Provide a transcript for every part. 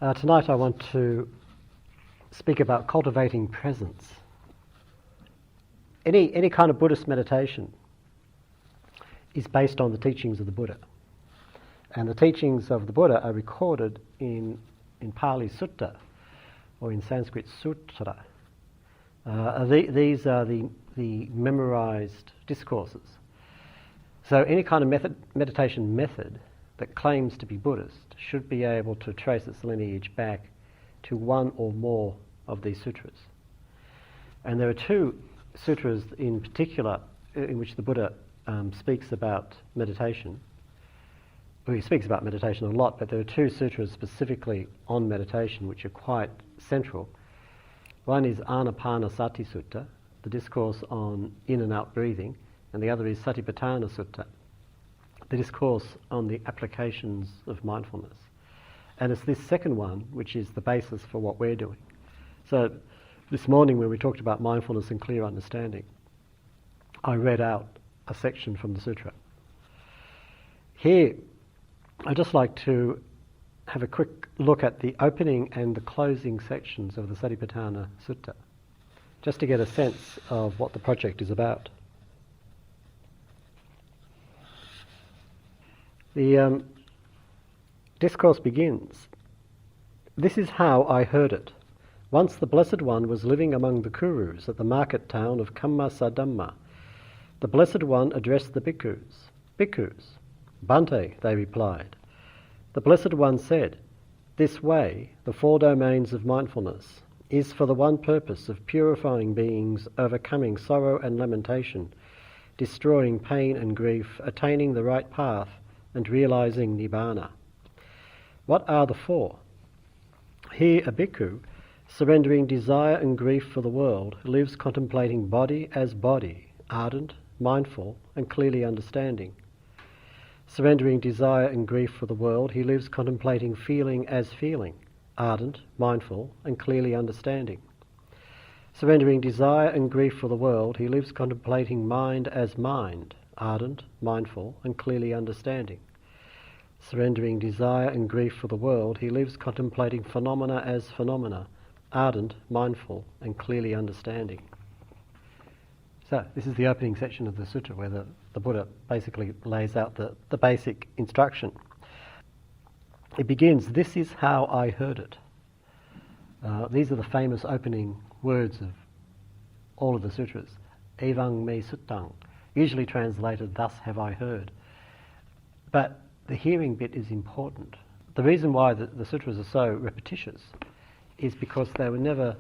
Tonight I want to speak about cultivating presence. Any kind of Buddhist meditation is based on the teachings of the Buddha. And the teachings of the Buddha are recorded in Pali Sutta, or in Sanskrit Sutra. These are the memorized discourses. So any kind of meditation method that claims to be Buddhist should be able to trace its lineage back to one or more of these sutras. And there are two sutras in particular in which the Buddha speaks about meditation. Well, he speaks about meditation a lot, but there are two sutras specifically on meditation which are quite central. One is Anapanasati Sutta, the discourse on in and out breathing, and the other is Satipatthana Sutta, the discourse on the applications of mindfulness. And it's this second one which is the basis for what we're doing. So this morning when we talked about mindfulness and clear understanding, I read out a section from the sutra. Here, I'd just like to have a quick look at the opening and the closing sections of the Satipatthana Sutta, just to get a sense of what the project is about. The discourse begins, "This is how I heard it. Once the Blessed One was living among the Kurus at the market town of Kammasadhamma. The Blessed One addressed the bhikkhus. Bhikkhus, Bhante, they replied. The Blessed One said, this way, the four domains of mindfulness, is for the one purpose of purifying beings, overcoming sorrow and lamentation, destroying pain and grief, attaining the right path, and realizing nibbana. What are the four? Here a bhikkhu, surrendering desire and grief for the world, lives contemplating body as body, ardent, mindful, and clearly understanding. Surrendering desire and grief for the world, he lives contemplating feeling as feeling, ardent, mindful, and clearly understanding. Surrendering desire and grief for the world, he lives contemplating mind as mind, ardent, mindful, and clearly understanding. Surrendering desire and grief for the world, he lives contemplating phenomena as phenomena, ardent, mindful, and clearly understanding." So this is the opening section of the sutta where the Buddha basically lays out the basic instruction. It begins, "This is how I heard it." These are the famous opening words of all of the sutras. Evang me suttang, usually translated, "Thus have I heard." But the hearing bit is important. The reason why the sutras are so repetitious is because they were never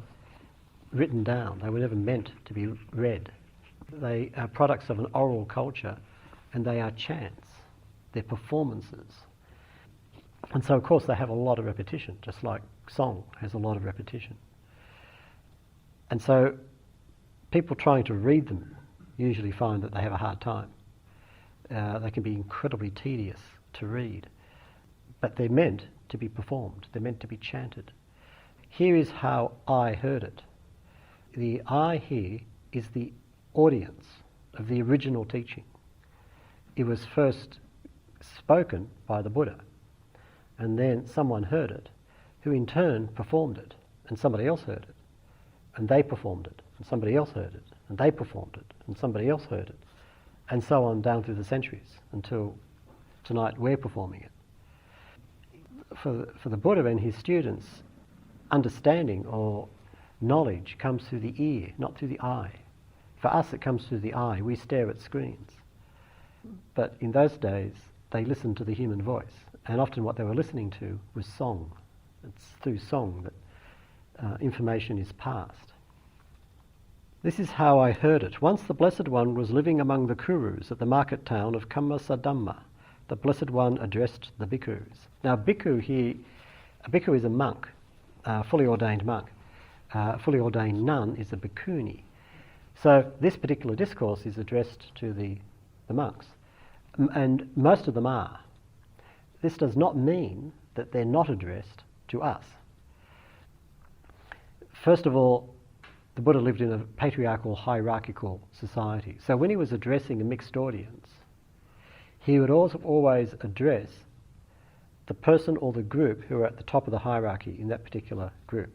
written down. They were never meant to be read. They are products of an oral culture, and they are chants. They're performances. And so, of course, they have a lot of repetition, just like song has a lot of repetition. And so people trying to read them usually find that they have a hard time. They can be incredibly tedious to read. But they're meant to be performed. They're meant to be chanted. Here is how I heard it. The I here is the audience of the original teaching. It was first spoken by the Buddha, and then someone heard it, who in turn performed it, and somebody else heard it, and they performed it, and somebody else heard it, and they performed it, and somebody else heard it, and so on down through the centuries until tonight we're performing it. For the Buddha and his students, understanding or knowledge comes through the ear, not through the eye. For us it comes through the eye. We stare at screens. But in those days they listened to the human voice, and often what they were listening to was song. It's through song that information is passed. "This is how I heard it. Once the Blessed One was living among the Kurus at the market town of Kammasadhamma. The Blessed One addressed the bhikkhus." Now, bhikkhu here, a bhikkhu is a monk, a fully ordained monk. A fully ordained nun is a bhikkhuni. So this particular discourse is addressed to the monks, and most of them are. This does not mean that they're not addressed to us. First of all, the Buddha lived in a patriarchal, hierarchical society. So when he was addressing a mixed audience, he would always address the person or the group who are at the top of the hierarchy in that particular group.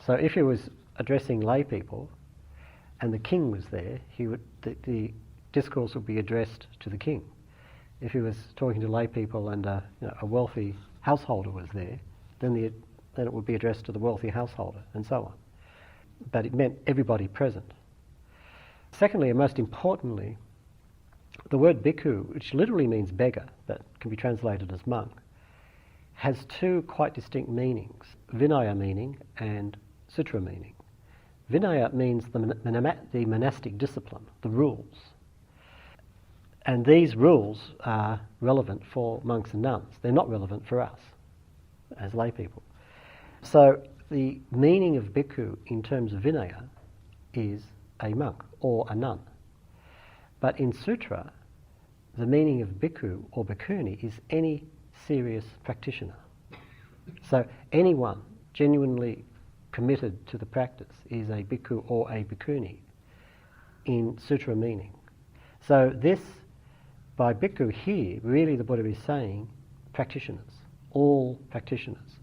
So if he was addressing lay people and the king was there, the discourse would be addressed to the king. If he was talking to lay people and a wealthy householder was there, then it would be addressed to the wealthy householder, and so on. But it meant everybody present. Secondly, and most importantly, the word bhikkhu, which literally means beggar, but can be translated as monk, has two quite distinct meanings: Vinaya meaning and Sutra meaning. Vinaya means the monastic discipline, the rules. And these rules are relevant for monks and nuns. They're not relevant for us as lay people. So the meaning of bhikkhu in terms of Vinaya is a monk or a nun. But in Sutra, the meaning of bhikkhu or bhikkhuni is any serious practitioner. So anyone genuinely committed to the practice is a bhikkhu or a bhikkhuni in Sutra meaning. So this, by bhikkhu here, really the Buddha is saying practitioners, all practitioners,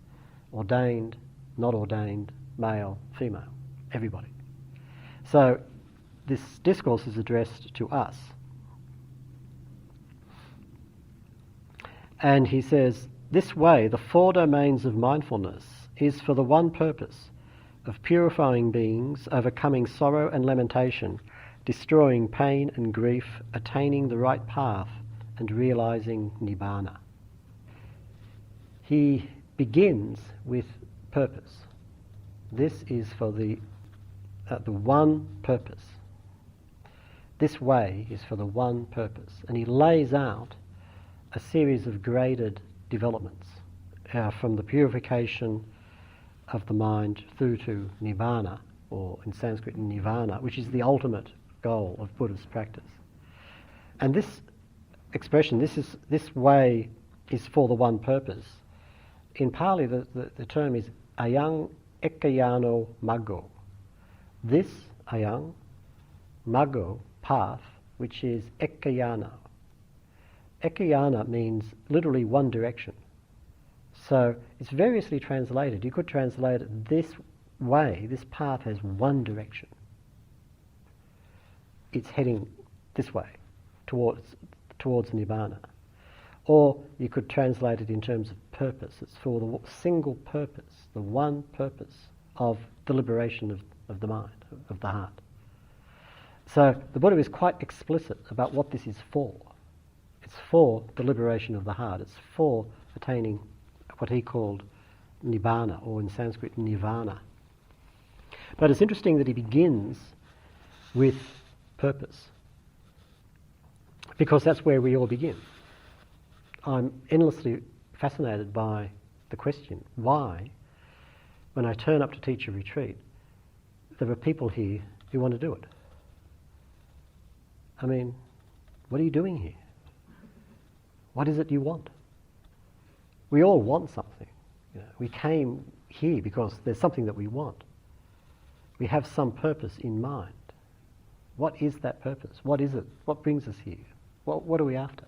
ordained, not ordained, male, female, everybody. So this discourse is addressed to us. And he says, this way, the four domains of mindfulness is for the one purpose of purifying beings, overcoming sorrow and lamentation, destroying pain and grief, attaining the right path, and realizing nibbana. He begins with purpose. This is for the one purpose. This way is for the one purpose. And he lays out a series of graded developments from the purification of the mind through to nibbana, or in Sanskrit nirvana, which is the ultimate goal of Buddhist practice. And this expression, this way is for the one purpose. In Pali, the term is ayang ekkayano maggo. This ayang, maggo, path, which is ekkayana. Ekkayana means literally one direction. So it's variously translated. You could translate it this way, this path has one direction. It's heading this way, towards nibbana. Or you could translate it in terms of purpose. It's for the single purpose, the one purpose of the liberation of the mind, of the heart. So the Buddha is quite explicit about what this is for. It's for the liberation of the heart. It's for attaining what he called nibbana, or in Sanskrit nirvana. But it's interesting that he begins with purpose, because that's where we all begin. I'm endlessly fascinated by the question, why, when I turn up to teach a retreat, there are people here who want to do it. I mean, what are you doing here? What is it you want? We all want something. We came here because there's something that we want. We have some purpose in mind. What is that purpose? What is it? What brings us here? What are we after?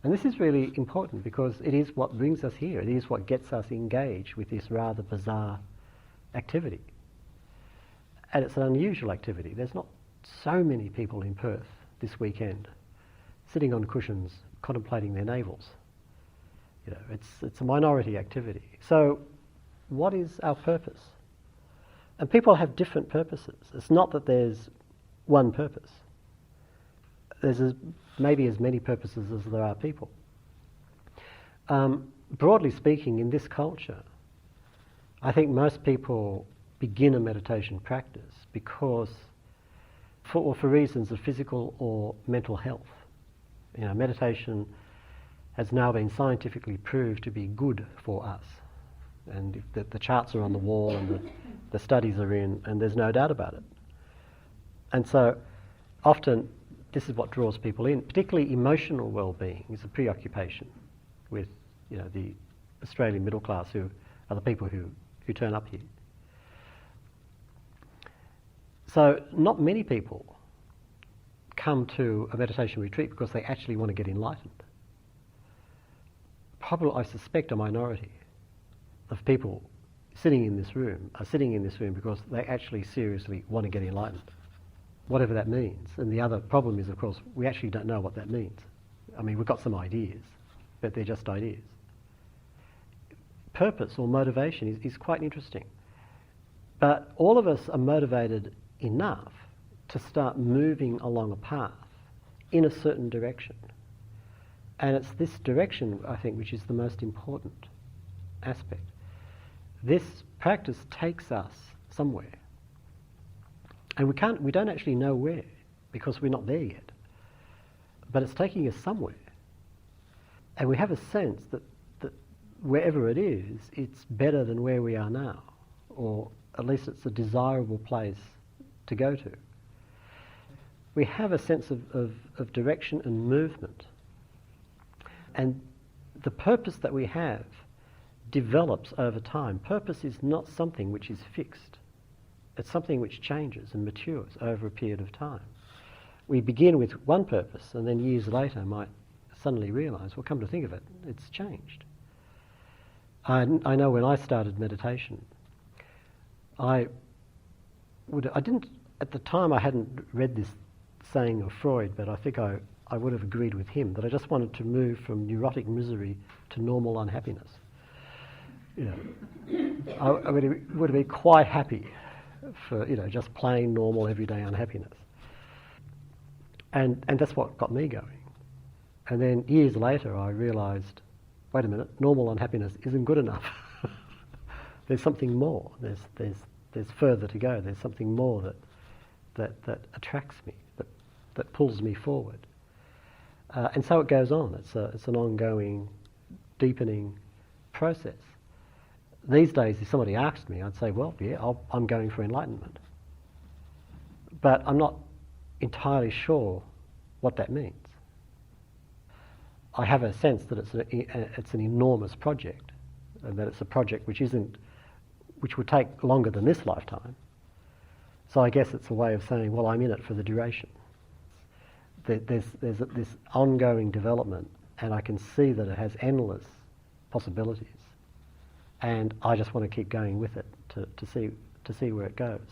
And this is really important, because it is what brings us here. It is what gets us engaged with this rather bizarre activity. And it's an unusual activity. There's not so many people in Perth this weekend sitting on cushions contemplating their navels. It's a minority activity. So what is our purpose? And people have different purposes. It's not that there's one purpose. There's maybe as many purposes as there are people. Broadly speaking, in this culture, I think most people begin a meditation practice because for reasons of physical or mental health. Meditation has now been scientifically proved to be good for us. And the charts are on the wall and the studies are in, and there's no doubt about it. And so often this is what draws people in. Particularly emotional well-being is a preoccupation with the Australian middle class, who are the people who turn up here. So not many people come to a meditation retreat because they actually want to get enlightened. probably, I suspect, a minority of people sitting in this room are sitting in this room because they actually seriously want to get enlightened, whatever that means. And the other problem is, of course, we actually don't know what that means. I mean, we've got some ideas, but they're just ideas. Purpose or motivation is quite interesting. But all of us are motivated enough to start moving along a path in a certain direction. And it's this direction, I think, which is the most important aspect. This practice takes us somewhere. And we don't actually know where, because we're not there yet. But it's taking us somewhere. And we have a sense that wherever it is, it's better than where we are now. Or at least it's a desirable place to go to. We have a sense of direction and movement. And the purpose that we have develops over time. Purpose is not something which is fixed. It's something which changes and matures over a period of time. We begin with one purpose and then years later might suddenly realise, well, come to think of it, it's changed. I know when I started meditation, at the time I hadn't read this saying of Freud, but I think I would have agreed with him that I just wanted to move from neurotic misery to normal unhappiness. You know, I would have been quite happy for, just plain normal everyday unhappiness. And that's what got me going. And then years later I realised, wait a minute, normal unhappiness isn't good enough. There's something more. There's further to go. There's something more that attracts me, that pulls me forward. And so it goes on. It's an ongoing, deepening process. These days, if somebody asked me, I'd say, well, yeah, I'm going for enlightenment. But I'm not entirely sure what that means. I have a sense that it's an enormous project, and that it's a project which would take longer than this lifetime. So I guess it's a way of saying, well, I'm in it for the duration. There's this ongoing development, and I can see that it has endless possibilities. And I just want to keep going with it to see where it goes.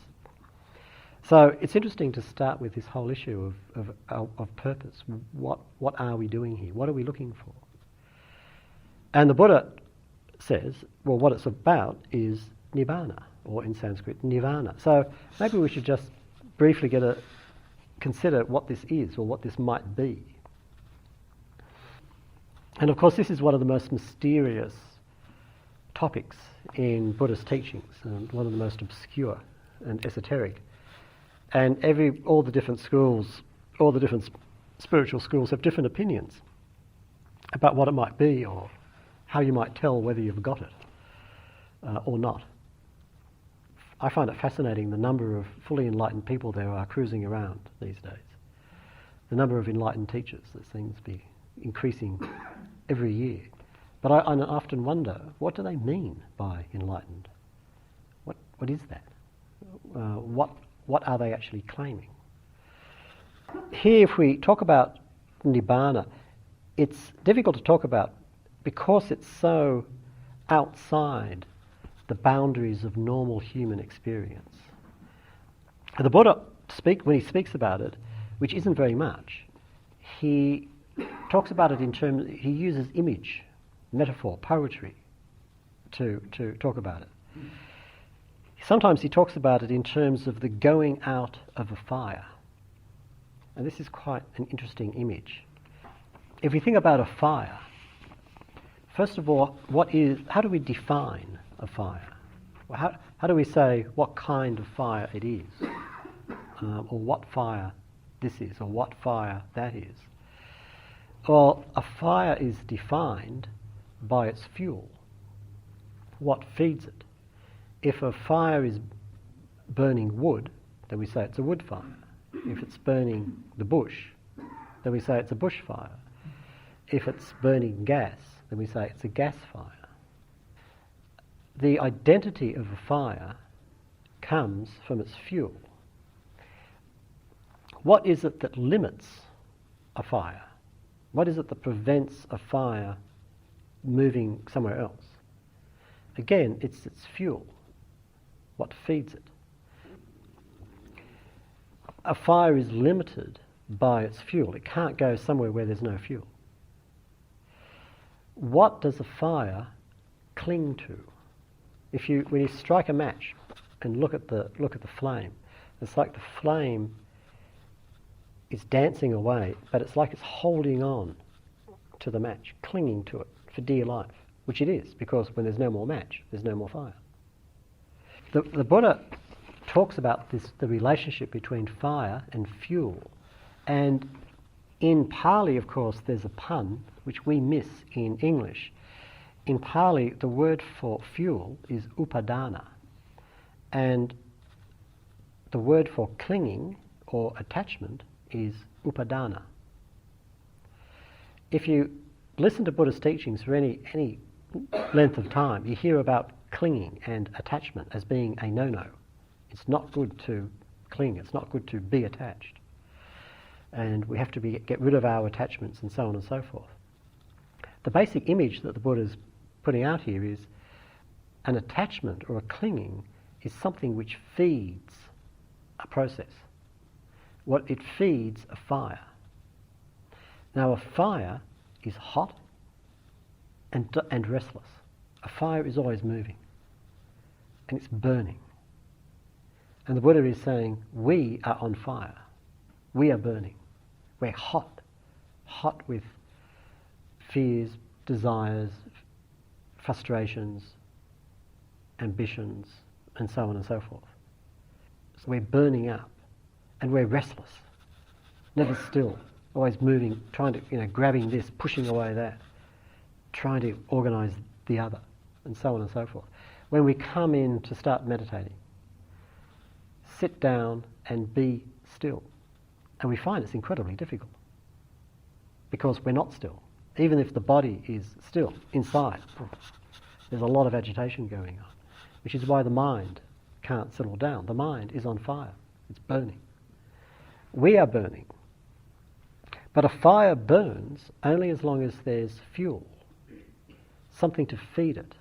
So it's interesting to start with this whole issue of purpose. What are we doing here? What are we looking for? And the Buddha says, well, what it's about is nibbana, or in Sanskrit, nirvana. So maybe we should just briefly consider what this is, or what this might be. And of course, this is one of the most mysterious topics in Buddhist teachings, and one of the most obscure and esoteric. And all the different schools, all the different spiritual schools have different opinions about what it might be, or how you might tell whether you've got it or not. I find it fascinating the number of fully enlightened people there are cruising around these days. The number of enlightened teachers, that seems to be increasing every year. But I often wonder, what do they mean by enlightened? What is that? What are they actually claiming? Here, if we talk about nibbana, it's difficult to talk about because it's so outside the boundaries of normal human experience. The Buddha, when he speaks about it, which isn't very much, he talks about it in terms, he uses image, metaphor, poetry to talk about it. Sometimes he talks about it in terms of the going out of a fire. And this is quite an interesting image. If we think about a fire, first of all, how do we define a fire? Well, how do we say what kind of fire it is? Or what fire this is, or what fire that is? Well, a fire is defined by its fuel. What feeds it? If a fire is burning wood, then we say it's a wood fire. If it's burning the bush, then we say it's a bush fire. If it's burning gas, then we say it's a gas fire. The identity of a fire comes from its fuel. What is it that limits a fire? What is it that prevents a fire moving somewhere else. Again, it's its fuel, what feeds it. A fire is limited by its fuel. It can't go somewhere where there's no fuel. What does a fire cling to? When you strike a match and look at the flame, it's like the flame is dancing away, but it's like it's holding on to the match, clinging to it for dear life, which it is, because when there's no more match, there's no more fire. The Buddha talks about the relationship between fire and fuel, and in Pali, of course, there's a pun which we miss in English. In Pali, the word for fuel is upadana, and the word for clinging or attachment is upadana. If you listen to Buddhist teachings for any length of time, you hear about clinging and attachment as being a no-no. It's not good to cling, it's not good to be attached. And we have to get rid of our attachments and so on and so forth. The basic image that the Buddha is putting out here is an attachment or a clinging is something which feeds a process. What it feeds a fire. Now a fire is hot and restless. A fire is always moving and it's burning. And the Buddha is saying, we are on fire. We are burning. We're hot with fears, desires, frustrations, ambitions, and so on and so forth. So we're burning up, and we're restless, never still, always moving, trying to, grabbing this, pushing away that, trying to organize the other, and so on and so forth. When we come in to start meditating, sit down and be still. And we find it's incredibly difficult because we're not still. Even if the body is still inside, there's a lot of agitation going on, which is why the mind can't settle down. The mind is on fire. It's burning. We are burning. But a fire burns only as long as there's fuel, something to feed it.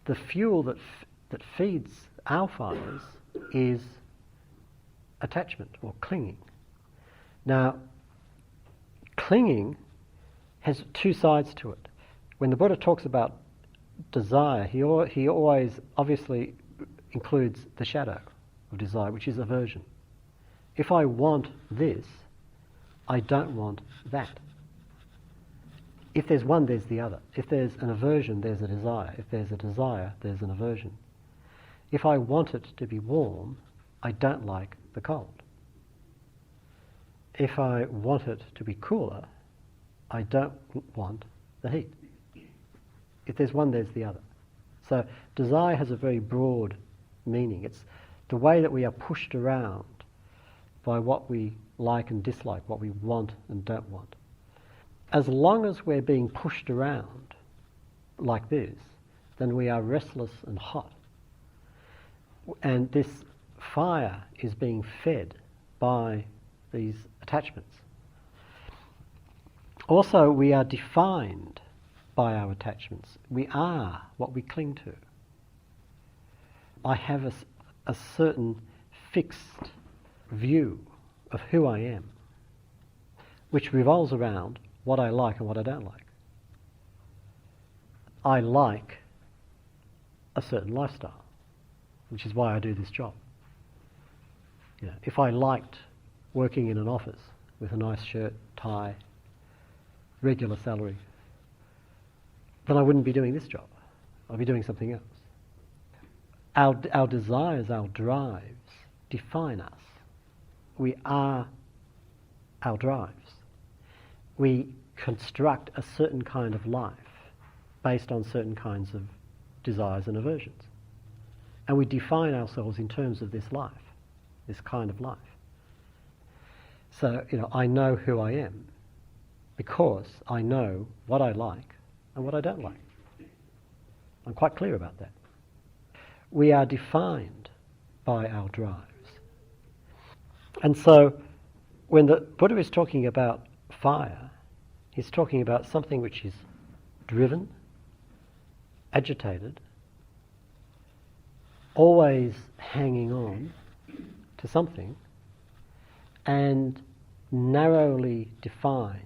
The fuel that feeds our fires is attachment or clinging. Now, clinging has two sides to it. When the Buddha talks about desire, he always obviously includes the shadow of desire, which is aversion. If I want this, I don't want that. If there's one, there's the other. If there's an aversion, there's a desire. If there's a desire, there's an aversion. If I want it to be warm, I don't like the cold. If I want it to be cooler, I don't want the heat. If there's one, there's the other. So desire has a very broad meaning. It's the way that we are pushed around by what we like and dislike, what we want and don't want. As long as we're being pushed around like this, then we are restless and hot. And this fire is being fed by these attachments. Also, we are defined by our attachments. We are what we cling to. I have a certain fixed view of who I am, which revolves around what I like and what I don't like. I like a certain lifestyle, which is why I do this job. If I liked working in an office with a nice shirt, tie, regular salary, then I wouldn't be doing this job. I'd be doing something else. Our desires, our drives define us. We are our drives. We construct a certain kind of life based on certain kinds of desires and aversions. And we define ourselves in terms of this life, this kind of life. So, I know who I am because I know what I like and what I don't like. I'm quite clear about that. We are defined by our drives. And so, when the Buddha is talking about fire, He's talking about something which is driven, agitated, always hanging on to something, and narrowly defined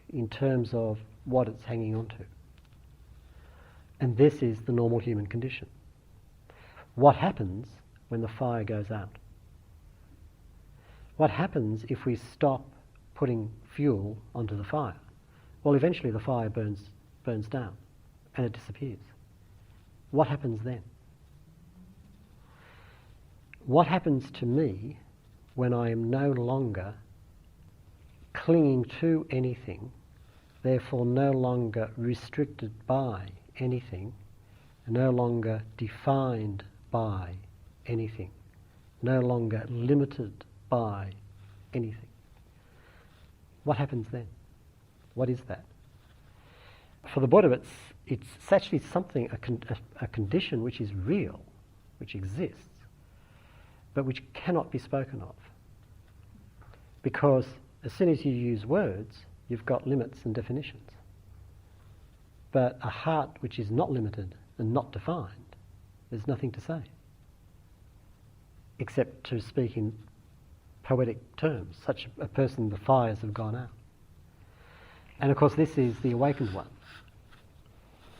in terms of what it's hanging on to. And this is the normal human condition. What happens when the fire goes out? What happens if we stop putting fuel onto the fire? Well, eventually the fire burns down and it disappears. What happens then? What happens to me when I am no longer clinging to anything, therefore no longer restricted by anything, no longer defined by anything, no longer limited by anything? What happens then? What is that? For the Buddha, it's actually something, a condition which is real, which exists, but which cannot be spoken of. Because as soon as you use words, you've got limits and definitions. But a heart which is not limited and not defined, there's nothing to say, except to speak in poetic terms. Such a person, the fires have gone out. And of course this is the awakened one.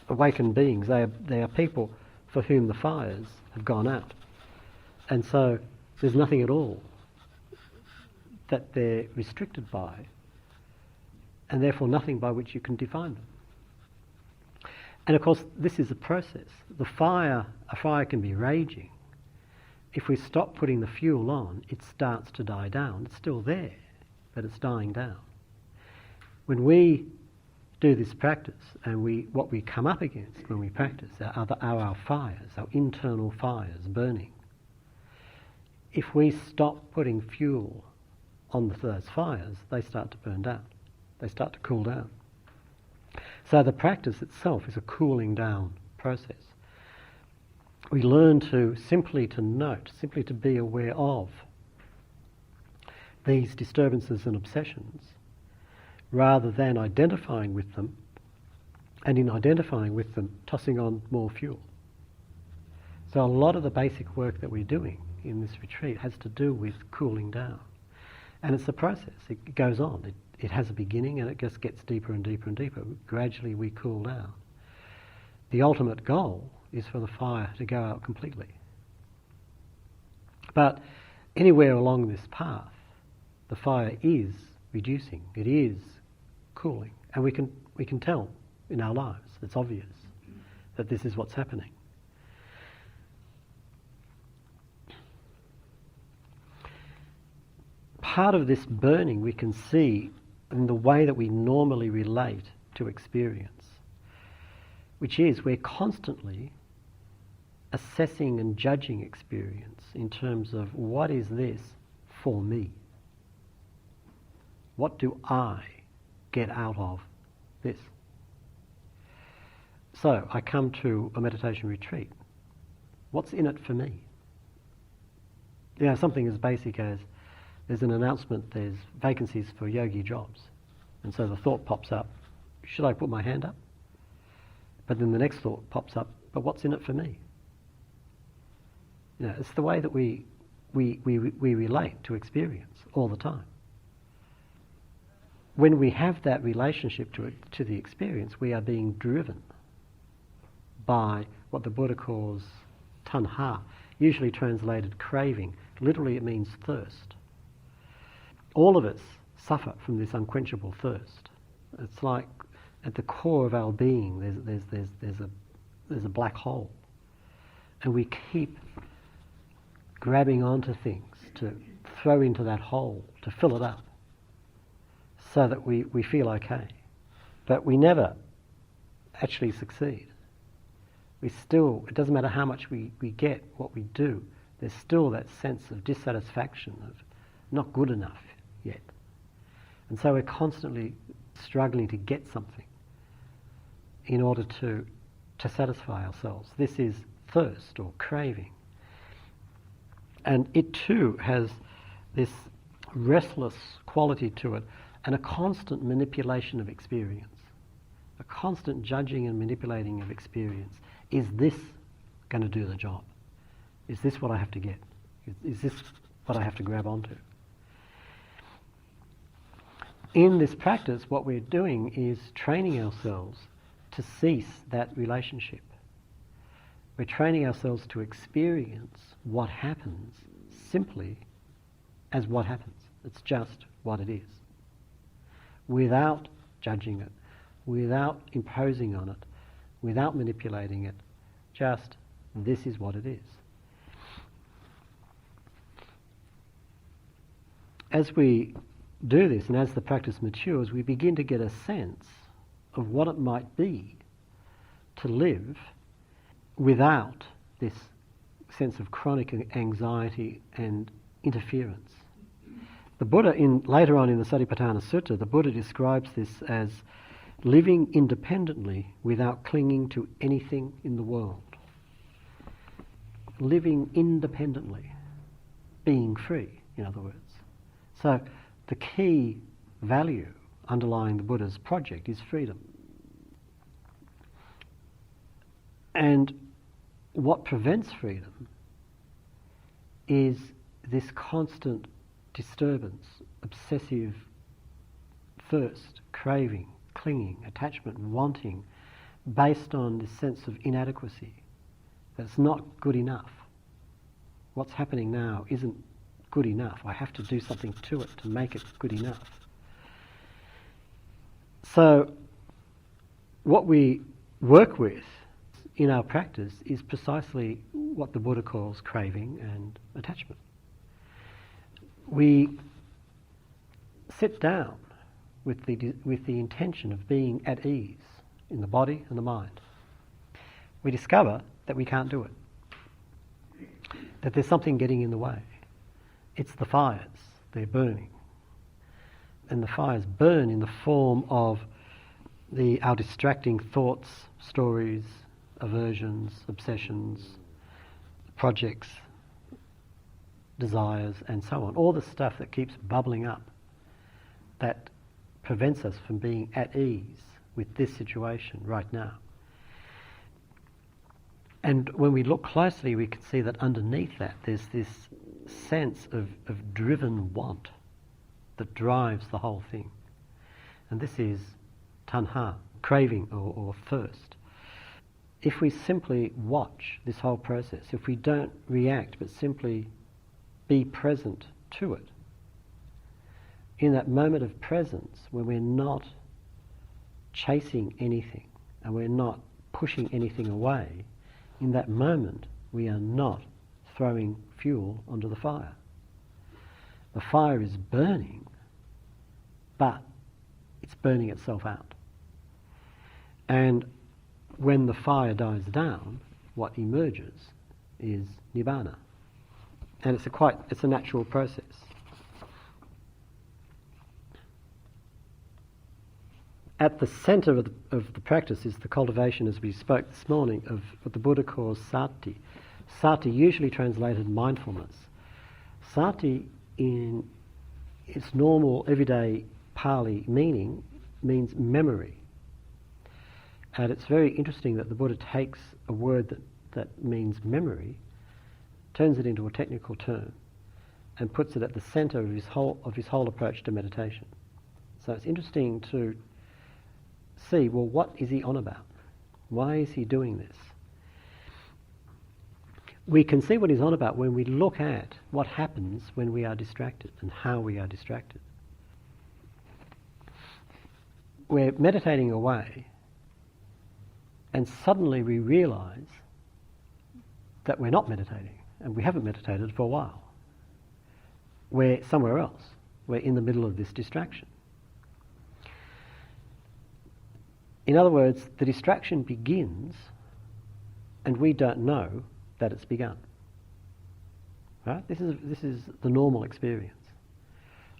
Awakened beings, they are people for whom the fires have gone out. And so there's nothing at all that they're restricted by, and therefore nothing by which you can define them. And of course this is a process. A fire can be raging. If we stop putting the fuel on, it starts to die down. It's still there, but it's dying down. When we do this practice, and what we come up against when we practice are our fires, our internal fires burning. If we stop putting fuel on those fires, they start to burn down. They start to cool down. So the practice itself is a cooling down process. We learn simply to note, simply to be aware of these disturbances and obsessions, rather than identifying with them, and in identifying with them, tossing on more fuel. So a lot of the basic work that we're doing in this retreat has to do with cooling down. And it's a process. It goes on. It has a beginning and it just gets deeper and deeper and deeper. Gradually we cool down. The ultimate goal is for the fire to go out completely. But anywhere along this path, the fire is reducing. It is cooling. And we can tell in our lives, it's obvious, that this is what's happening. Part of this burning we can see in the way that we normally relate to experience, which is we're constantly assessing and judging experience in terms of what is this for me? What do I get out of this? So I come to a meditation retreat. What's in it for me? You know, something as basic as there's an announcement, there's vacancies for yogi jobs. And so the thought pops up, should I put my hand up? But then the next thought pops up, but what's in it for me? You know, it's the way that we relate to experience all the time. When we have that relationship to the experience, we are being driven by what the Buddha calls tanha, usually translated craving. Literally it means thirst. All of us suffer from this unquenchable thirst. It's like at the core of our being there's a black hole. And we keep grabbing onto things to throw into that hole, to fill it up, so that we feel okay. But we never actually succeed. It doesn't matter how much we get, what we do, there's still that sense of dissatisfaction, of not good enough yet. And so we're constantly struggling to get something in order to satisfy ourselves. This is thirst or craving. And it too has this restless quality to it, and a constant manipulation of experience, a constant judging and manipulating of experience. Is this going to do the job? Is this what I have to get? Is this what I have to grab onto? In this practice, what we're doing is training ourselves to cease that relationship. We're training ourselves to experience what happens simply as what happens. It's just what it is. Without judging it, without imposing on it, without manipulating it, just this is what it is. As we do this, and as the practice matures, we begin to get a sense of what it might be to live without this sense of chronic anxiety and interference. The Buddha, later on in the Satipatthana Sutta, the Buddha describes this as living independently without clinging to anything in the world. Living independently, being free, in other words. So the key value underlying the Buddha's project is freedom. And what prevents freedom is this constant disturbance, obsessive thirst, craving, clinging, attachment, wanting, based on this sense of inadequacy, that it's not good enough. What's happening now isn't good enough. I have to do something to it to make it good enough. So what we work with in our practice is precisely what the Buddha calls craving and attachment. We sit down with the intention of being at ease in the body and the mind. We discover that we can't do it, that there's something getting in the way. It's the fires, they're burning. And the fires burn in the form of our distracting thoughts, stories, aversions, obsessions, projects, desires, and so on. All the stuff that keeps bubbling up that prevents us from being at ease with this situation right now. And when we look closely, we can see that underneath that there's this sense of driven want that drives the whole thing. And this is tanha, craving or thirst. If we simply watch this whole process, if we don't react but simply be present to it, in that moment of presence when we're not chasing anything and we're not pushing anything away, in that moment we are not throwing fuel onto the fire. The fire is burning, but it's burning itself out. And when the fire dies down, what emerges is nibbana. And it's a natural process. At the centre of the practice is the cultivation, as we spoke this morning, of what the Buddha calls sati. Sati, usually translated mindfulness. Sati, in its normal, everyday Pali meaning, means memory. And it's very interesting that the Buddha takes a word that means memory, turns it into a technical term, and puts it at the centre of his whole approach to meditation. So it's interesting to see, well, what is he on about? Why is he doing this? We can see what he's on about when we look at what happens when we are distracted and how we are distracted. We're meditating away, and suddenly we realise that we're not meditating, and we haven't meditated for a while. We're somewhere else. We're in the middle of this distraction. In other words, the distraction begins and we don't know that it's begun. Right? This is the normal experience.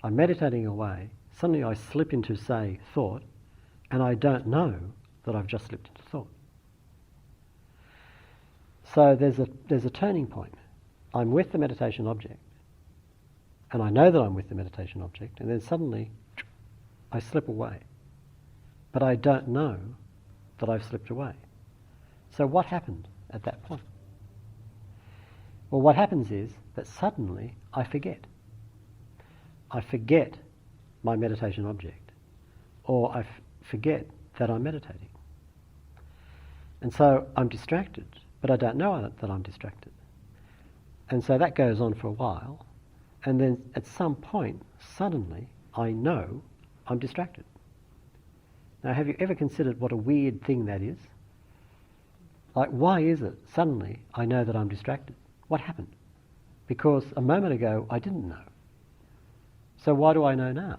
I'm meditating away, suddenly I slip into, say, thought, and I don't know that I've just slipped into thought. So there's a turning point. I'm with the meditation object, and I know that I'm with the meditation object, and then suddenly I slip away. But I don't know that I've slipped away. So what happened at that point? Well, what happens is that suddenly I forget. I forget my meditation object, or I forget that I'm meditating. And so I'm distracted, but I don't know that I'm distracted. And so that goes on for a while, and then at some point, suddenly, I know I'm distracted. Now, have you ever considered what a weird thing that is? Like, why is it suddenly I know that I'm distracted? What happened? Because a moment ago I didn't know. So why do I know now?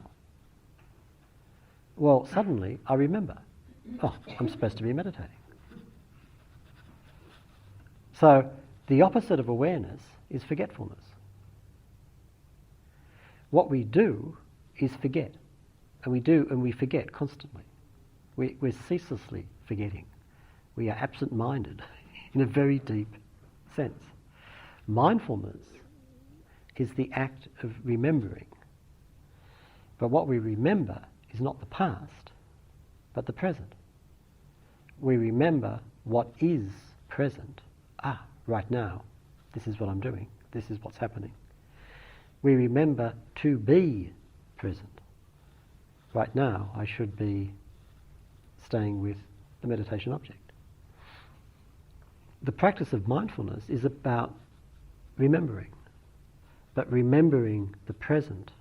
Well, suddenly I remember, oh, I'm supposed to be meditating. So the opposite of awareness is forgetfulness. What we do is forget. And we forget constantly. We're ceaselessly forgetting. We are absent-minded in a very deep sense. Mindfulness is the act of remembering. But what we remember is not the past, but the present. We remember what is present. Right now, this is what I'm doing. This is what's happening. We remember to be present. Right now, I should be staying with the meditation object. The practice of mindfulness is about remembering, but remembering the present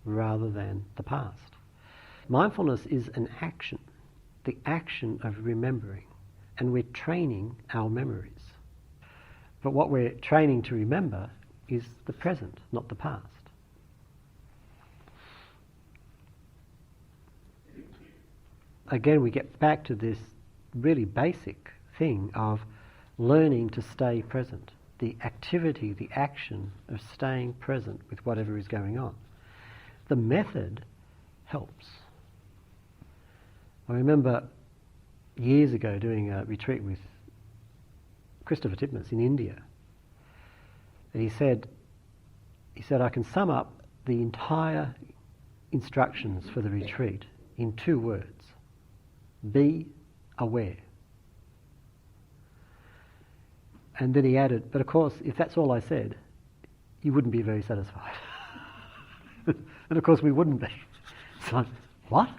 rather than the past. Mindfulness is an action, the action of remembering, and we're training our memories. But what we're training to remember is the present, not the past. Again, we get back to this really basic thing of learning to stay present. The activity, the action of staying present with whatever is going on. The method helps. I remember years ago doing a retreat with Christopher Titmuss in India. And he said, I can sum up the entire instructions for the retreat in 2 words. Be aware. And then he added, but of course, if that's all I said, you wouldn't be very satisfied. And of course we wouldn't be. It's like, what?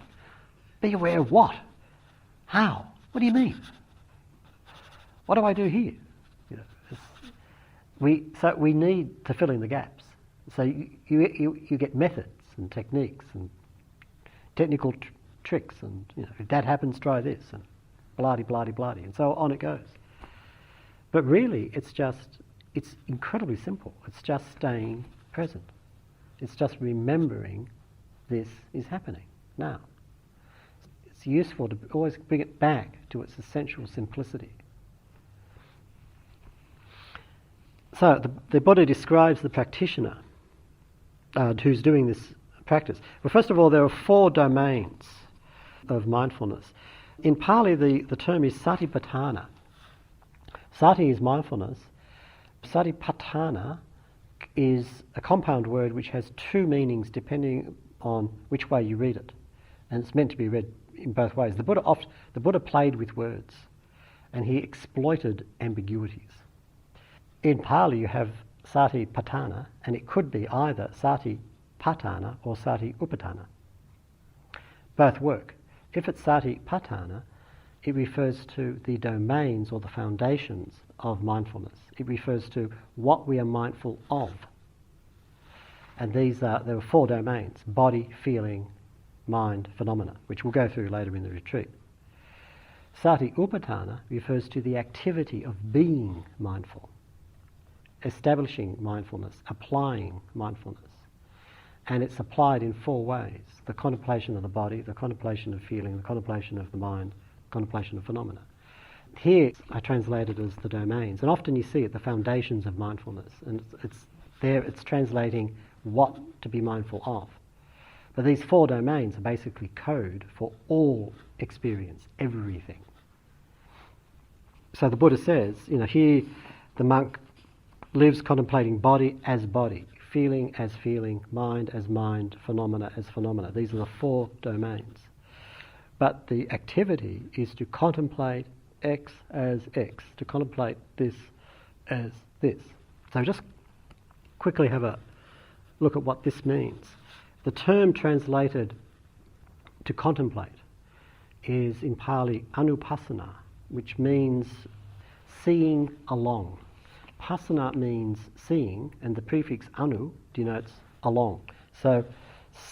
Be aware of what? How? What do you mean? What do I do here? So we need to fill in the gaps. So you get methods and techniques and technical tricks, and if that happens, try this, and blah-de-blah-de-blah-de, and so on it goes. But really, it's incredibly simple. It's just staying present. It's just remembering this is happening now. It's useful to always bring it back to its essential simplicity. So the Buddha describes the practitioner who's doing this practice. Well, first of all, there are 4 domains of mindfulness. In Pali, the term is Satipatthana. Sati is mindfulness. Satipatthana is a compound word which has 2 meanings depending on which way you read it. And it's meant to be read in both ways. The Buddha played with words, and he exploited ambiguities. In Pali you have Satipatthana, and it could be either Satipatthana or Satipatthana. Both work. If it's Satipatthana, it refers to the domains or the foundations of mindfulness. It refers to what we are mindful of. And there are 4 domains: body, feeling, mind, phenomena, which we'll go through later in the retreat. Satipatthana refers to the activity of being mindful, establishing mindfulness, applying mindfulness. And it's applied in 4 ways: the contemplation of the body, the contemplation of feeling, the contemplation of the mind, contemplation of phenomena. Here I translate it as the domains, and often you see it, the foundations of mindfulness, and it's translating what to be mindful of. But these 4 domains are basically code for all experience, everything. So the Buddha says, here the monk lives contemplating body as body, feeling as feeling, mind as mind, phenomena as phenomena. These are the four domains. But the activity is to contemplate X as X, to contemplate this as this. So just quickly have a look at what this means. The term translated to contemplate is in Pali anupassana, which means seeing along. Passana means seeing, and the prefix anu denotes along. So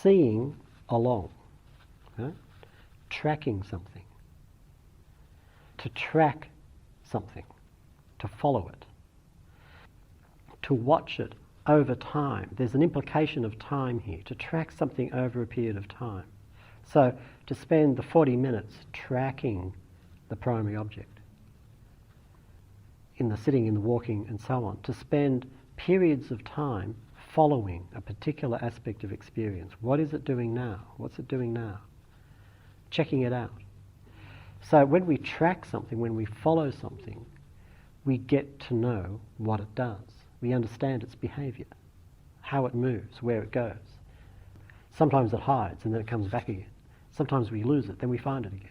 seeing along, okay? Tracking something, to track something, to follow it, to watch it over time. There's an implication of time here, to track something over a period of time. So to spend the 40 minutes tracking the primary object, in the sitting, in the walking and so on, to spend periods of time following a particular aspect of experience. What is it doing now? What's it doing now? Checking it out. So when we track something, when we follow something, we get to know what it does. We understand its behaviour, how it moves, where it goes. Sometimes it hides and then it comes back again. Sometimes we lose it, then we find it again.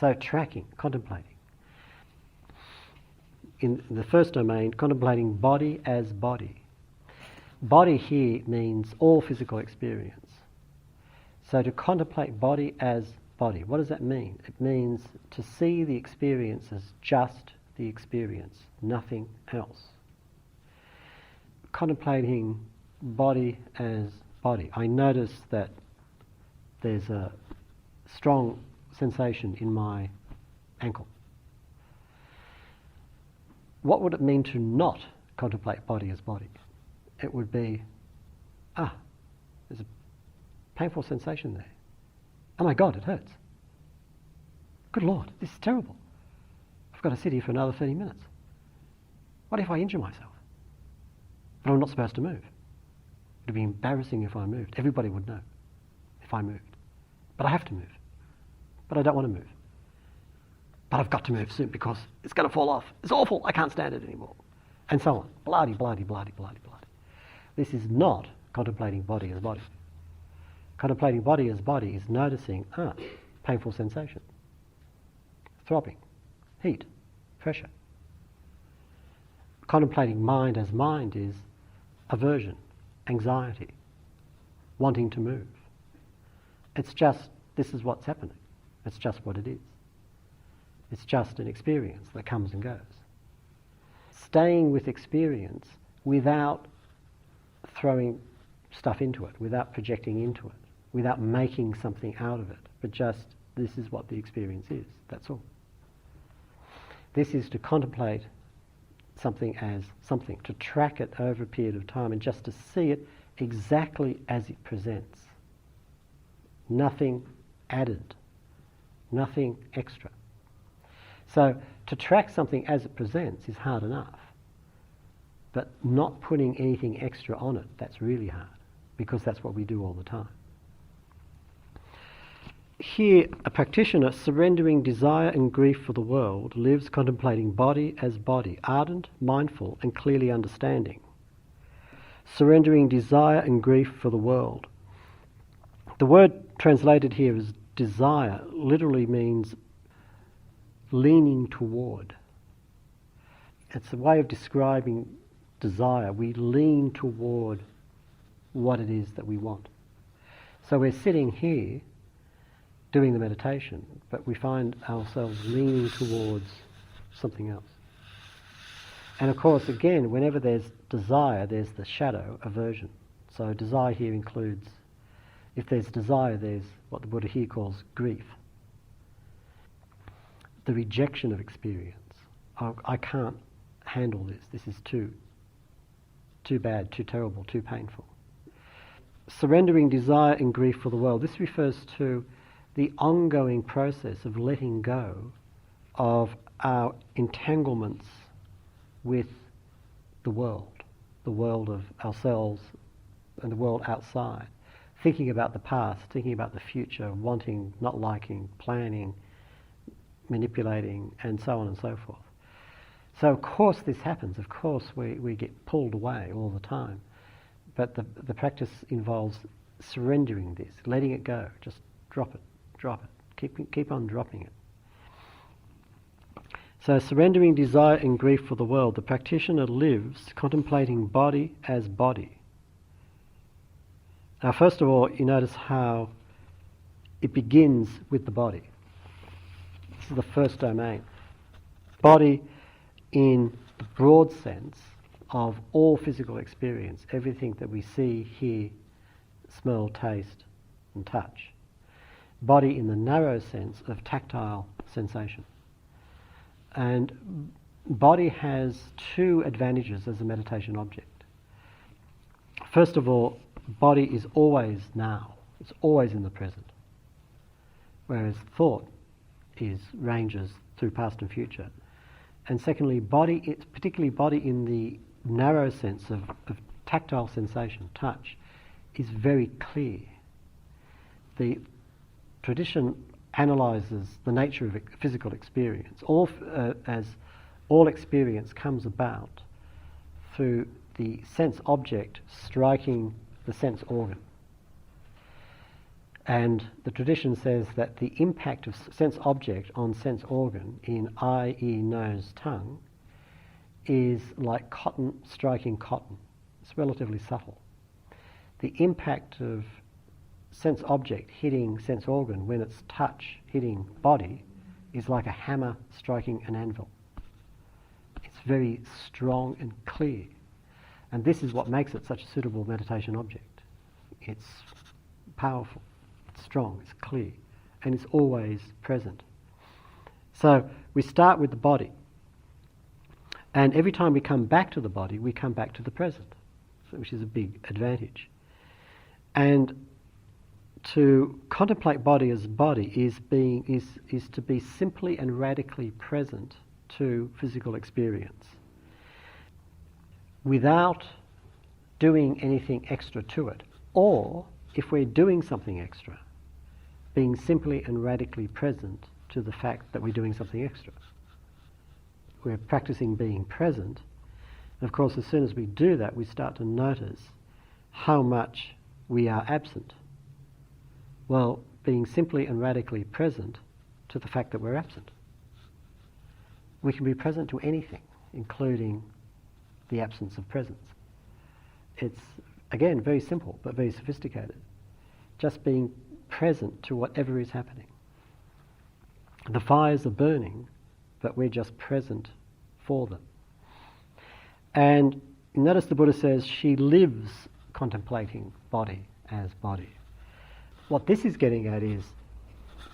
So tracking, contemplating. In the first domain, contemplating body as body. Body here means all physical experience. So to contemplate body as body, what does that mean? It means to see the experience as just the experience, nothing else. Contemplating body as body. I notice that there's a strong sensation in my ankle. What would it mean to not contemplate body as body? It would be, there's a painful sensation there. Oh my God, it hurts. Good Lord, this is terrible. I've got to sit here for another 30 minutes. What if I injure myself? But I'm not supposed to move. It would be embarrassing if I moved. Everybody would know if I moved. But I have to move. But I don't want to move. But I've got to move soon because it's going to fall off. It's awful. I can't stand it anymore. And so on. Bloody, bloody, bloody, bloody, bloody. This is not contemplating body as body. Contemplating body as body is noticing, painful sensation, throbbing, heat, pressure. Contemplating mind as mind is aversion, anxiety, wanting to move. It's just, this is what's happening. It's just what it is. It's just an experience that comes and goes. Staying with experience without throwing stuff into it, without projecting into it, without making something out of it, but just, this is what the experience is, that's all. This is to contemplate something as something, to track it over a period of time and just to see it exactly as it presents. Nothing added, nothing extra. So to track something as it presents is hard enough, but not putting anything extra on it, that's really hard, because that's what we do all the time. Here, a practitioner surrendering desire and grief for the world lives contemplating body as body, ardent, mindful, and clearly understanding. Surrendering desire and grief for the world. The word translated here as desire literally means leaning toward. It's a way of describing desire. We lean toward what it is that we want. So we're sitting here doing the meditation, but we find ourselves leaning towards something else. And of course, again, whenever there's desire, there's the shadow, aversion. So desire here includes, if there's desire, there's what the Buddha here calls grief. The rejection of experience. I can't handle this. This is too bad, too terrible, too painful. Surrendering desire and grief for the world. This refers to the ongoing process of letting go of our entanglements with the world of ourselves and the world outside. Thinking about the past, thinking about the future, wanting, not liking, planning, manipulating, and so on and so forth. So of course this happens. Of course we get pulled away all the time. But the practice involves surrendering this, letting it go. Just drop it, keep on dropping it. So surrendering desire and grief for the world, the practitioner lives contemplating body as body. Now first of all, you notice how it begins with the body. This is the first domain. Body in the broad sense of all physical experience, everything that we see, hear, smell, taste and touch. Body in the narrow sense of tactile sensation. And body has two advantages as a meditation object. First of all, body is always now. It's always in the present. Whereas thought ranges through past and future. And secondly, body, particularly body in the narrow sense of tactile sensation, touch, is very clear. The tradition analyses the nature of physical experience. As all experience comes about through the sense object striking the sense organ. And the tradition says that the impact of sense object on sense organ in eye, ear, nose, tongue is like cotton striking cotton. It's relatively subtle. The impact of sense object hitting sense organ when it's touch hitting body is like a hammer striking an anvil. It's very strong and clear. And this is what makes it such a suitable meditation object. It's powerful, it's strong, it's clear, and it's always present. So we start with the body. And every time we come back to the body, we come back to the present, which is a big advantage. And to contemplate body as body is to be simply and radically present to physical experience without doing anything extra to it, or if we're doing something extra, being simply and radically present to the fact that we're doing something extra. We're practicing being present, and of course as soon as we do that we start to notice how much we are absent. Well, being simply and radically present to the fact that we're absent. We can be present to anything, including the absence of presence. It's, again, very simple, but very sophisticated. Just being present to whatever is happening. The fires are burning, but we're just present for them. And notice the Buddha says she lives contemplating body as body. What this is getting at is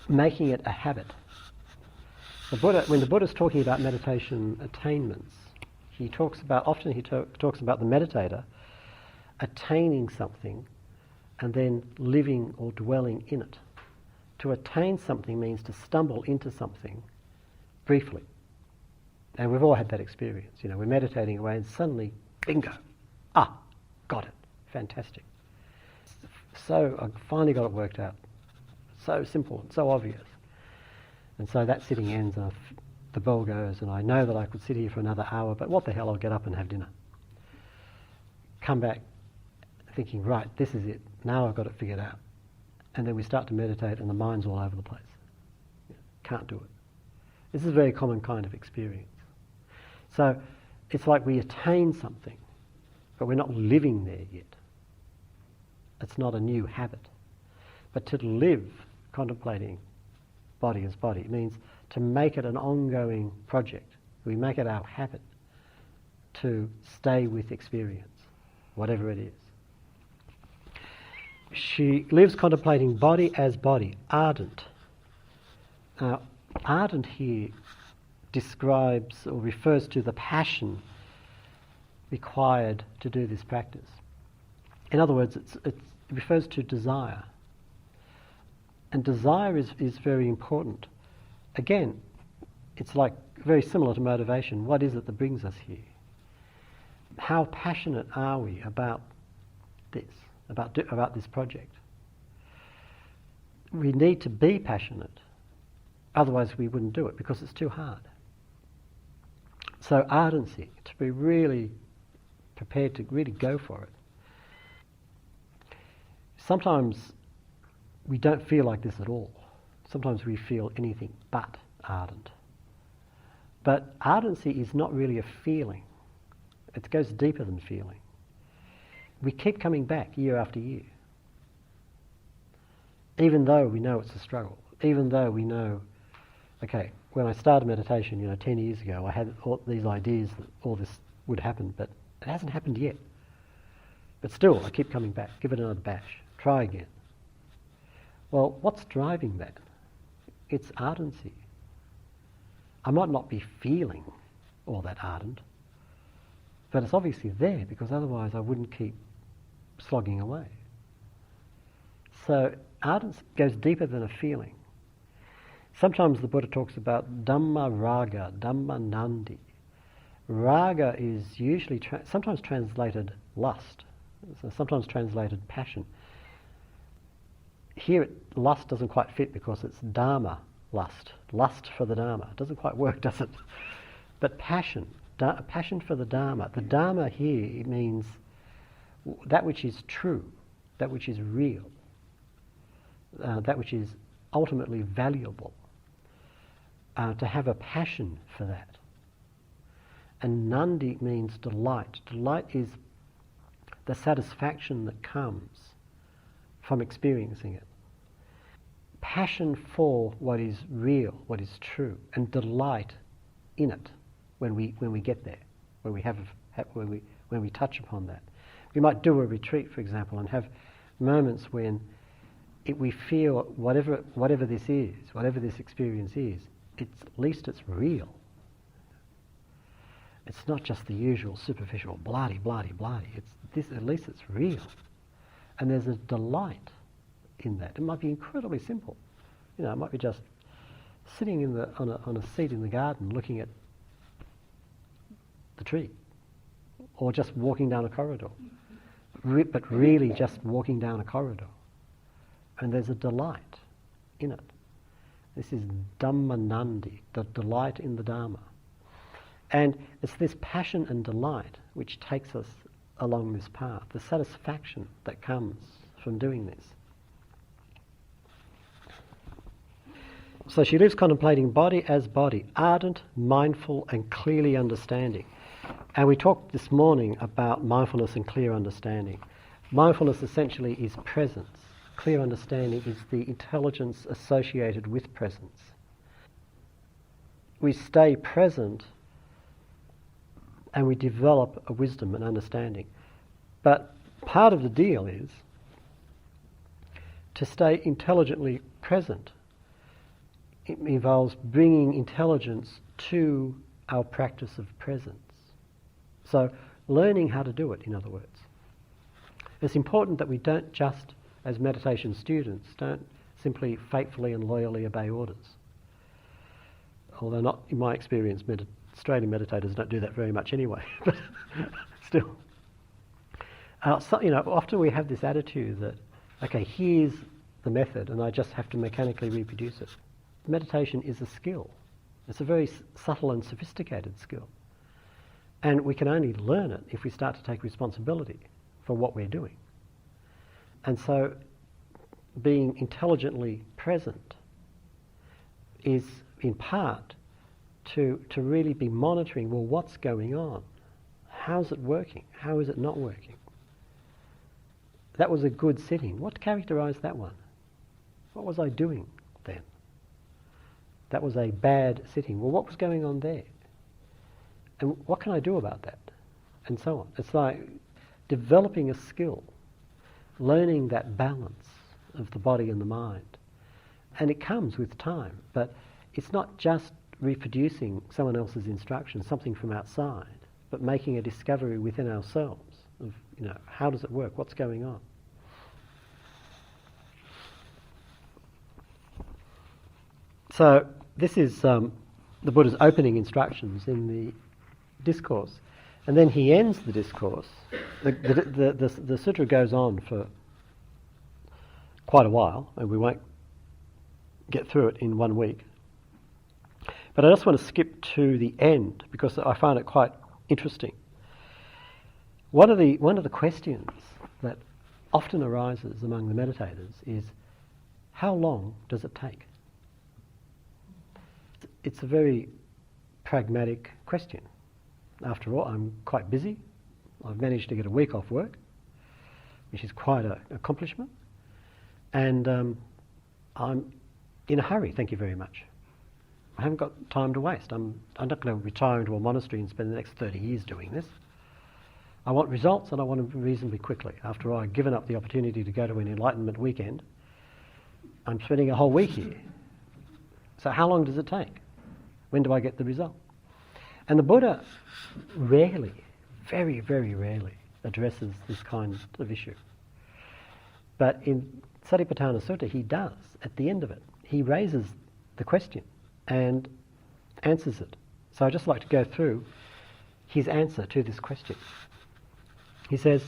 making it a habit. The Buddha, when the Buddha's talking about meditation attainments, he talks about the meditator attaining something and then living or dwelling in it. To attain something means to stumble into something briefly. And we've all had that experience. You know, we're meditating away and suddenly, bingo, got it, fantastic. So I finally got it worked out. So simple and so obvious. And so that sitting ends and the bell goes and I know that I could sit here for another hour, but what the hell, I'll get up and have dinner. Come back thinking, right, this is it. Now I've got it figured out. And then we start to meditate and the mind's all over the place. Can't do it. This is a very common kind of experience. So it's like we attain something, but we're not living there yet. It's not a new habit. But to live contemplating body as body means to make it an ongoing project. We make it our habit to stay with experience, whatever it is. She lives contemplating body as body, ardent. Now, ardent here describes or refers to the passion required to do this practice. In other words, it refers to desire. And desire is very important. Again, it's like very similar to motivation. What is it that brings us here? How passionate are we about this, about this project? We need to be passionate, otherwise we wouldn't do it because it's too hard. So ardency, to be really prepared to really go for it. sometimes we don't feel like this at all. Sometimes we feel anything but ardent. But ardency is not really a feeling. It goes deeper than feeling. We keep coming back year after year. Even though we know it's a struggle. Even though we know, okay, when I started meditation, 10 years ago, I had all these ideas that all this would happen, but it hasn't happened yet. But still, I keep coming back. Give it another bash. Try again. Well, what's driving that? It's ardency. I might not be feeling all that ardent, but it's obviously there, because otherwise I wouldn't keep slogging away. So ardence goes deeper than a feeling. Sometimes the Buddha talks about Dhamma raga, Dhamma nandi. Raga is usually sometimes translated lust, sometimes translated passion. Here lust doesn't quite fit because it's Dharma lust for the Dharma. It doesn't quite work, does it? But passion for the Dharma. The Dharma here means that which is true, that which is real, that which is ultimately valuable. To have a passion for that. And nandi means delight. Delight is the satisfaction that comes from experiencing it. Passion for what is real, what is true, and delight in it when we get there, when we touch upon that. We might do a retreat, for example, and have moments when we feel whatever this is, whatever this experience is, at least it's real. It's not just the usual superficial blah-de, blah-de, blah-de. At least it's real. And there's a delight in that. It might be incredibly simple. It might be just sitting on a seat in the garden looking at the tree, or just walking down a corridor. But really just walking down a corridor. And there's a delight in it. This is Dhamma nandi, the delight in the Dharma. And it's this passion and delight which takes us along this path, the satisfaction that comes from doing this. So she lives contemplating body as body, ardent, mindful and clearly understanding. And we talked this morning about mindfulness and clear understanding. Mindfulness essentially is presence. Clear understanding is the intelligence associated with presence. We stay present and we develop a wisdom and understanding. But part of the deal is to stay intelligently present. It involves bringing intelligence to our practice of presence. So learning how to do it, in other words. It's important that we don't just, as meditation students, don't simply faithfully and loyally obey orders. Although not, in my experience, Australian meditators don't do that very much anyway, but still. Often we have this attitude that, okay, here's the method and I just have to mechanically reproduce it. Meditation is a skill. It's a very subtle and sophisticated skill. And we can only learn it if we start to take responsibility for what we're doing. And so being intelligently present is in part to really be monitoring, well, what's going on? How's it working? How is it not working? That was a good sitting. What characterized that one? What was I doing then? That was a bad sitting. Well, what was going on there? And what can I do about that? And so on. It's like developing a skill, learning that balance of the body and the mind. And it comes with time, but it's not just reproducing someone else's instruction, something from outside, but making a discovery within ourselves of, how does it work? What's going on? So this is the Buddha's opening instructions in the discourse. And then he ends the discourse. The sutra goes on for quite a while, and we won't get through it in 1 week. But I just want to skip to the end because I find it quite interesting. One of the questions that often arises among the meditators is, how long does it take? It's a very pragmatic question. After all, I'm quite busy. I've managed to get a week off work, which is quite an accomplishment. And I'm in a hurry, thank you very much. I haven't got time to waste. I'm not going to retire into a monastery and spend the next 30 years doing this. I want results, and I want them reasonably quickly. After all, I've given up the opportunity to go to an enlightenment weekend. I'm spending a whole week here. So how long does it take? When do I get the result? And the Buddha rarely, very, very rarely, addresses this kind of issue. But in Satipatthana Sutta, he does, at the end of it. He raises the question and answers it. So I'd just like to go through his answer to this question. He says,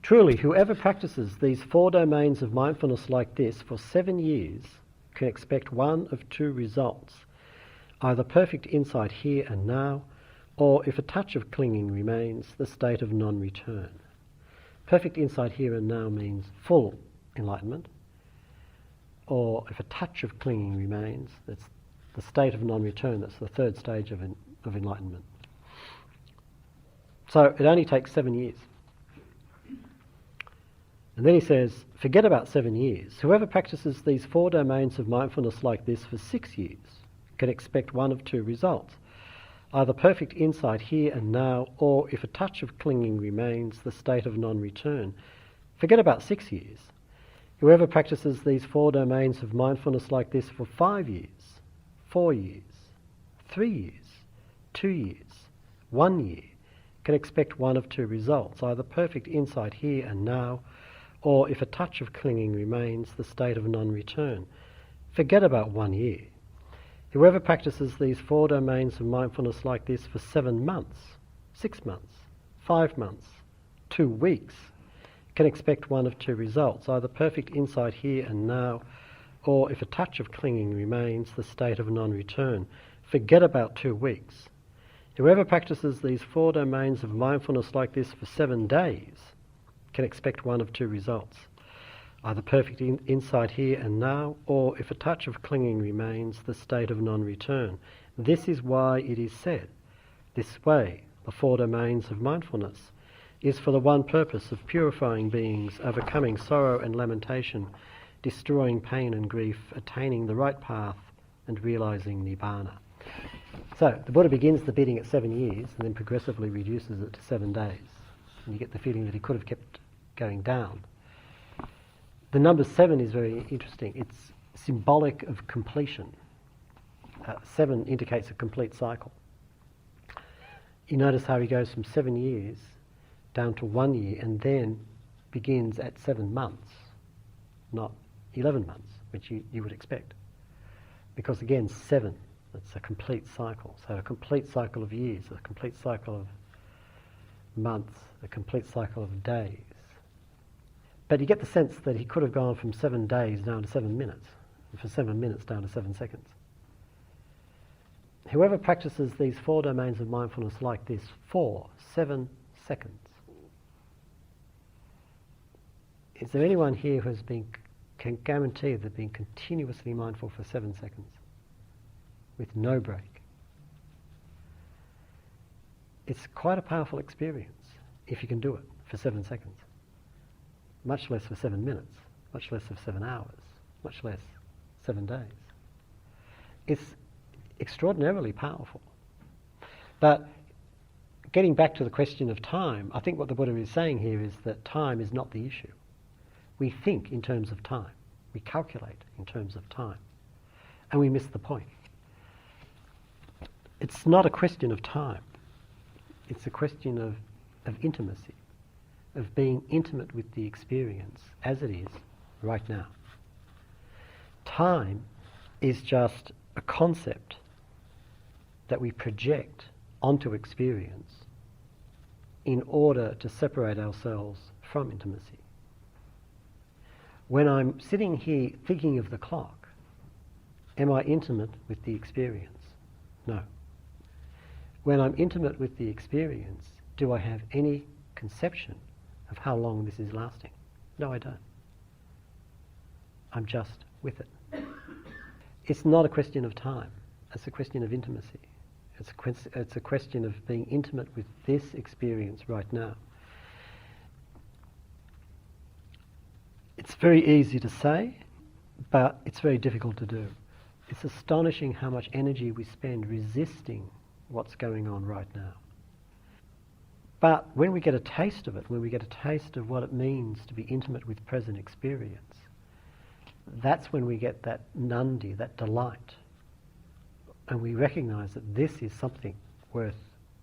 truly, whoever practices these 4 domains of mindfulness like this for 7 years can expect one of 2 results, either perfect insight here and now, or if a touch of clinging remains, the state of non-return. Perfect insight here and now means full enlightenment, or if a touch of clinging remains, that's the state of non-return, that's the 3rd stage of enlightenment. So it only takes 7 years. And then he says, forget about 7 years. Whoever practices these 4 domains of mindfulness like this for 6 years can expect one of 2 results, either perfect insight here and now, or if a touch of clinging remains, the state of non-return. Forget about 6 years. Whoever practices these 4 domains of mindfulness like this for 5 years, 4 years, 3 years, 2 years, 1 year, can expect one of 2 results, either perfect insight here and now, or if a touch of clinging remains, the state of non-return. Forget about 1 year. Whoever practices these 4 domains of mindfulness like this for 7 months, 6 months, 5 months, 2 weeks, can expect one of 2 results, either perfect insight here and now, or if a touch of clinging remains, the state of non-return. Forget about 2 weeks. Whoever practices these 4 domains of mindfulness like this for 7 days can expect one of 2 results, either perfect insight here and now, or if a touch of clinging remains, the state of non-return. This is why it is said, this way, the 4 domains of mindfulness, is for the one purpose of purifying beings, overcoming sorrow and lamentation, destroying pain and grief, attaining the right path, and realizing Nibbana. So the Buddha begins the bidding at 7 years and then progressively reduces it to 7 days. And you get the feeling that he could have kept going down. The number 7 is very interesting. It's symbolic of completion. 7 indicates a complete cycle. You notice how he goes from 7 years down to 1 year and then begins at 7 months, not 11 months, which you would expect. Because again, 7, it's a complete cycle. So a complete cycle of years, a complete cycle of months, a complete cycle of days. But you get the sense that he could have gone from 7 days down to 7 minutes, and from 7 minutes down to 7 seconds. Whoever practices these 4 domains of mindfulness like this for 7 seconds. Is there anyone here who can guarantee they've been continuously mindful for 7 seconds with no break? It's quite a powerful experience if you can do it for 7 seconds. Much less for 7 minutes, much less of 7 hours, much less 7 days. It's extraordinarily powerful. But getting back to the question of time, I think what the Buddha is saying here is that time is not the issue. We think in terms of time. We calculate in terms of time. And we miss the point. It's not a question of time. It's a question of intimacy, of being intimate with the experience as it is right now. Time is just a concept that we project onto experience in order to separate ourselves from intimacy. When I'm sitting here thinking of the clock, am I intimate with the experience? No. When I'm intimate with the experience, do I have any conception of how long this is lasting? No, I don't. I'm just with it. It's not a question of time. It's a question of intimacy. It's a question of being intimate with this experience right now. It's very easy to say, but it's very difficult to do. It's astonishing how much energy we spend resisting what's going on right now. But when we get a taste of it, when we get a taste of what it means to be intimate with present experience, that's when we get that nandi, that delight. And we recognize that this is something worth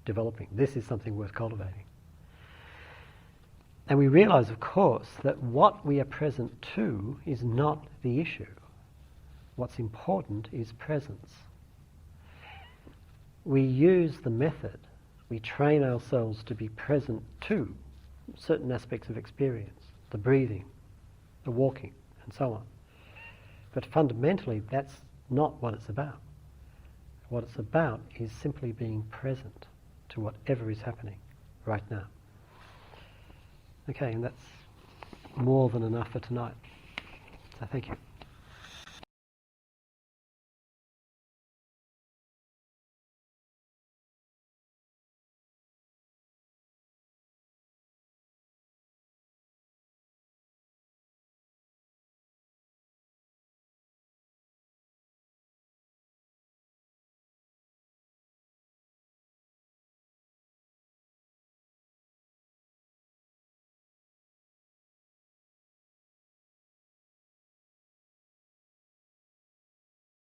developing. This is something worth cultivating. And we realize, of course, that what we are present to is not the issue. What's important is presence. We use the method, we train ourselves to be present to certain aspects of experience, the breathing, the walking, and so on. But fundamentally, that's not what it's about. What it's about is simply being present to whatever is happening right now. Okay, and that's more than enough for tonight. So thank you.